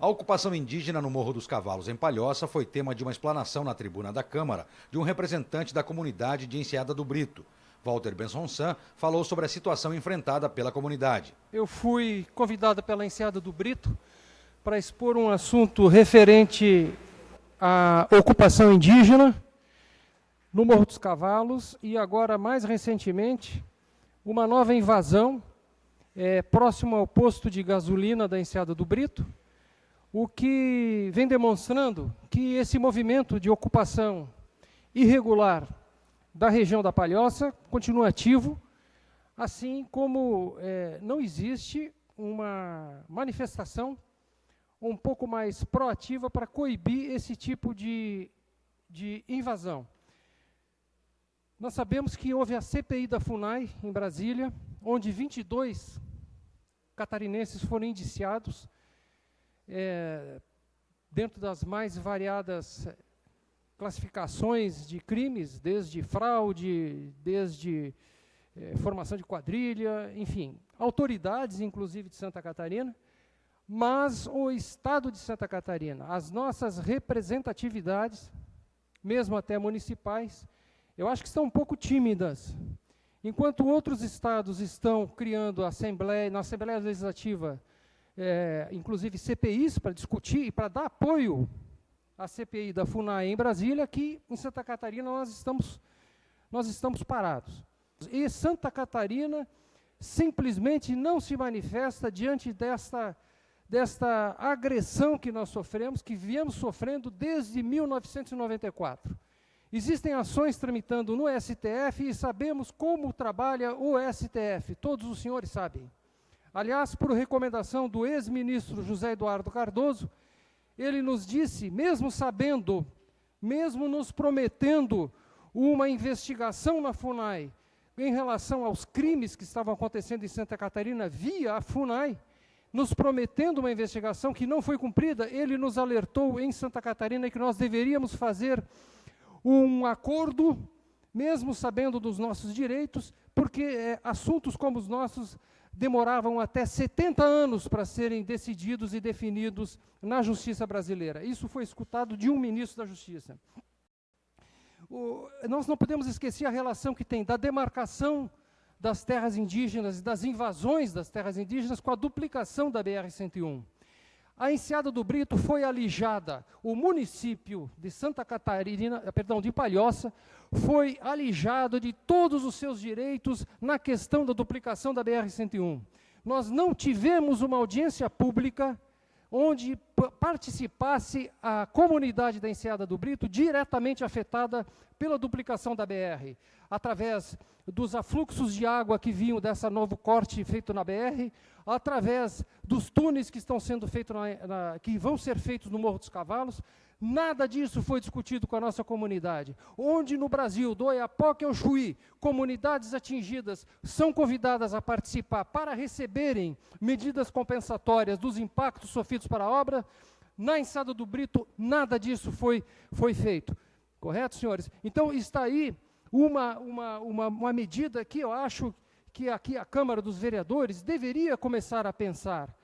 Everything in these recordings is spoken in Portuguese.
A ocupação indígena no Morro dos Cavalos, em Palhoça, foi tema de uma explanação na tribuna da Câmara de um representante da comunidade de Enseada do Brito. Walter Benson-San falou sobre a situação enfrentada pela comunidade. Eu fui convidado pela Enseada do Brito para expor um assunto referente à ocupação indígena no Morro dos Cavalos e agora, mais recentemente, uma nova invasão próximo ao posto de gasolina da Enseada do Brito, o que vem demonstrando que esse movimento de ocupação irregular da região da Palhoça continua ativo, assim como não existe uma manifestação um pouco mais proativa para coibir esse tipo de invasão. Nós sabemos que houve a CPI da FUNAI em Brasília, onde 22 catarinenses foram indiciados, dentro das mais variadas classificações de crimes, desde fraude, desde formação de quadrilha, enfim, autoridades, inclusive, de Santa Catarina, mas o Estado de Santa Catarina, as nossas representatividades, mesmo até municipais, eu acho que estão um pouco tímidas. Enquanto outros estados estão criando na Assembleia Legislativa, inclusive CPIs para discutir e para dar apoio à CPI da FUNAI em Brasília, aqui em Santa Catarina nós estamos parados. E Santa Catarina simplesmente não se manifesta diante desta agressão que nós sofremos, que viemos sofrendo desde 1994. Existem ações tramitando no STF e sabemos como trabalha o STF, todos os senhores sabem. Aliás, por recomendação do ex-ministro José Eduardo Cardoso, ele nos disse, mesmo sabendo, mesmo nos prometendo uma investigação na FUNAI em relação aos crimes que estavam acontecendo em Santa Catarina via a FUNAI, nos prometendo uma investigação que não foi cumprida, ele nos alertou em Santa Catarina que nós deveríamos fazer um acordo, mesmo sabendo dos nossos direitos, porque assuntos como os nossos demoravam até 70 anos para serem decididos e definidos na justiça brasileira. Isso foi escutado de um ministro da Justiça. Nós não podemos esquecer a relação que tem da demarcação das terras indígenas e das invasões das terras indígenas com a duplicação da BR-101. A Enseada do Brito foi alijada, o município de Santa Catarina, de Palhoça, foi alijado de todos os seus direitos na questão da duplicação da BR-101. Nós não tivemos uma audiência pública onde participasse a comunidade da Enseada do Brito diretamente afetada pela duplicação da BR, através dos afluxos de água que vinham dessa novo corte feito na BR, através dos túneis que estão sendo feitos que vão ser feitos no Morro dos Cavalos. Nada disso foi discutido com a nossa comunidade. Onde no Brasil, do Oiapoque ao Chuí, comunidades atingidas são convidadas a participar para receberem medidas compensatórias dos impactos sofridos para a obra, na Enseada do Brito nada disso foi feito. Correto, senhores? Então está aí uma medida que eu acho que aqui a Câmara dos Vereadores deveria começar a pensar.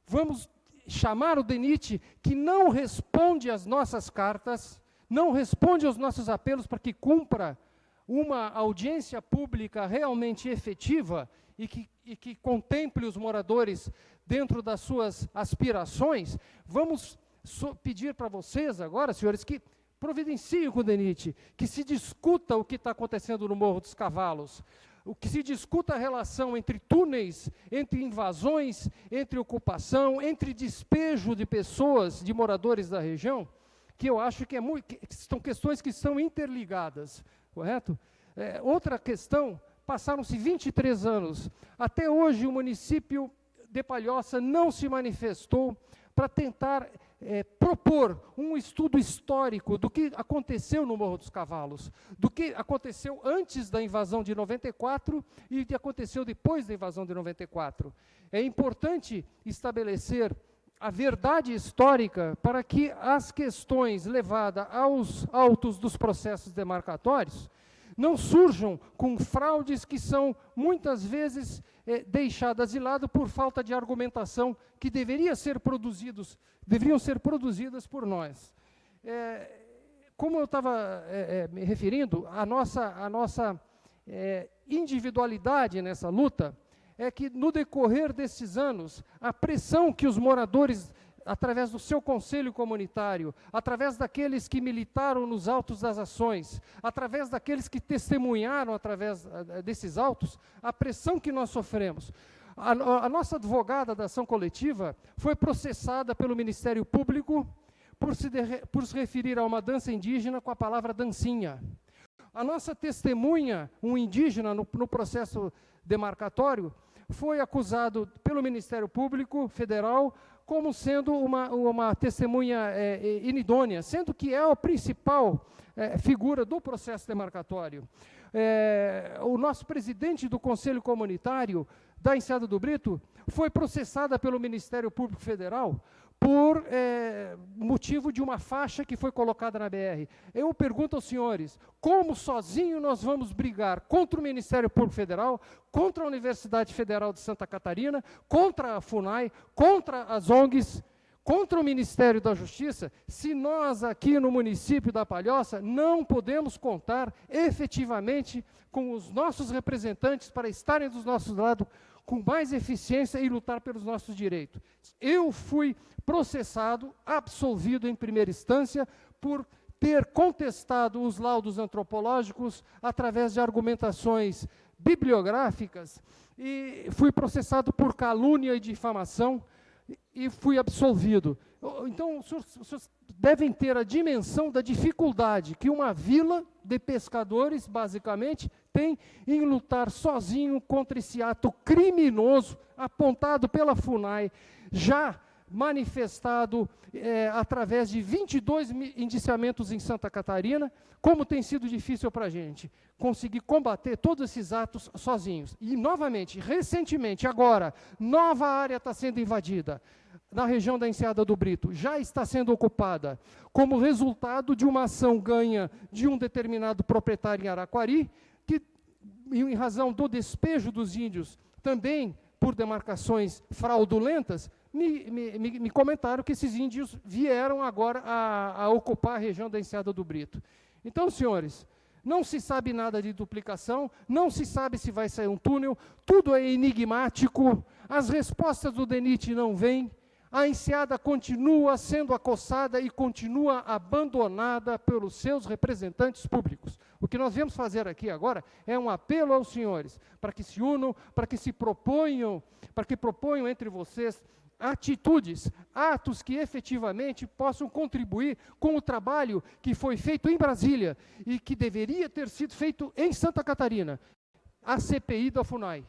Vamos chamar o DENIT, que não responde às nossas cartas, não responde aos nossos apelos para que cumpra uma audiência pública realmente efetiva e que contemple os moradores dentro das suas aspirações. Vamos pedir para vocês agora, senhores, que providenciem com o DENIT, que se discuta o que está acontecendo no Morro dos Cavalos, o que se discuta a relação entre túneis, entre invasões, entre ocupação, entre despejo de pessoas, de moradores da região, que eu acho que são questões que estão interligadas, correto? Outra questão, passaram-se 23 anos, até hoje o município de Palhoça não se manifestou para tentar propor um estudo histórico do que aconteceu no Morro dos Cavalos, do que aconteceu antes da invasão de 94 e o que aconteceu depois da invasão de 94. É importante estabelecer a verdade histórica para que as questões levadas aos autos dos processos demarcatórios não surjam com fraudes que são muitas vezes deixadas de lado por falta de argumentação que deveriam ser produzidas por nós. Como eu estava me referindo, a nossa individualidade nessa luta é que, no decorrer desses anos, a pressão que os moradores, através do seu conselho comunitário, através daqueles que militaram nos autos das ações, através daqueles que testemunharam através desses autos, a pressão que nós sofremos. A nossa advogada da ação coletiva foi processada pelo Ministério Público por se referir a uma dança indígena com a palavra dancinha. A nossa testemunha, um indígena, no processo demarcatório, foi acusado pelo Ministério Público Federal como sendo uma testemunha inidônea, sendo que é a principal figura do processo demarcatório. O nosso presidente do Conselho Comunitário da Enseada do Brito foi processada pelo Ministério Público Federal por motivo de uma faixa que foi colocada na BR. Eu pergunto aos senhores, como sozinho nós vamos brigar contra o Ministério Público Federal, contra a Universidade Federal de Santa Catarina, contra a FUNAI, contra as ONGs, contra o Ministério da Justiça, se nós aqui no município da Palhoça não podemos contar efetivamente com os nossos representantes para estarem dos nossos lados com mais eficiência e lutar pelos nossos direitos. Eu fui processado, absolvido em primeira instância, por ter contestado os laudos antropológicos através de argumentações bibliográficas, e fui processado por calúnia e difamação, e fui absolvido. Então, os senhores devem ter a dimensão da dificuldade que uma vila de pescadores, basicamente, tem em lutar sozinho contra esse ato criminoso apontado pela FUNAI, já manifestado através de 22 indiciamentos em Santa Catarina. Como tem sido difícil para a gente conseguir combater todos esses atos sozinhos. E, novamente, recentemente, agora, nova área está sendo invadida, na região da Enseada do Brito, já está sendo ocupada, como resultado de uma ação ganha de um determinado proprietário em Araquari, que, em razão do despejo dos índios, também por demarcações fraudulentas, me comentaram que esses índios vieram agora a ocupar a região da Enseada do Brito. Então, senhores, não se sabe nada de duplicação, não se sabe se vai sair um túnel, tudo é enigmático, as respostas do DENIT não vêm, a Enseada continua sendo acossada e continua abandonada pelos seus representantes públicos. O que nós viemos fazer aqui agora é um apelo aos senhores, para que se unam, para que proponham entre vocês atitudes, atos que efetivamente possam contribuir com o trabalho que foi feito em Brasília e que deveria ter sido feito em Santa Catarina, a CPI da FUNAI.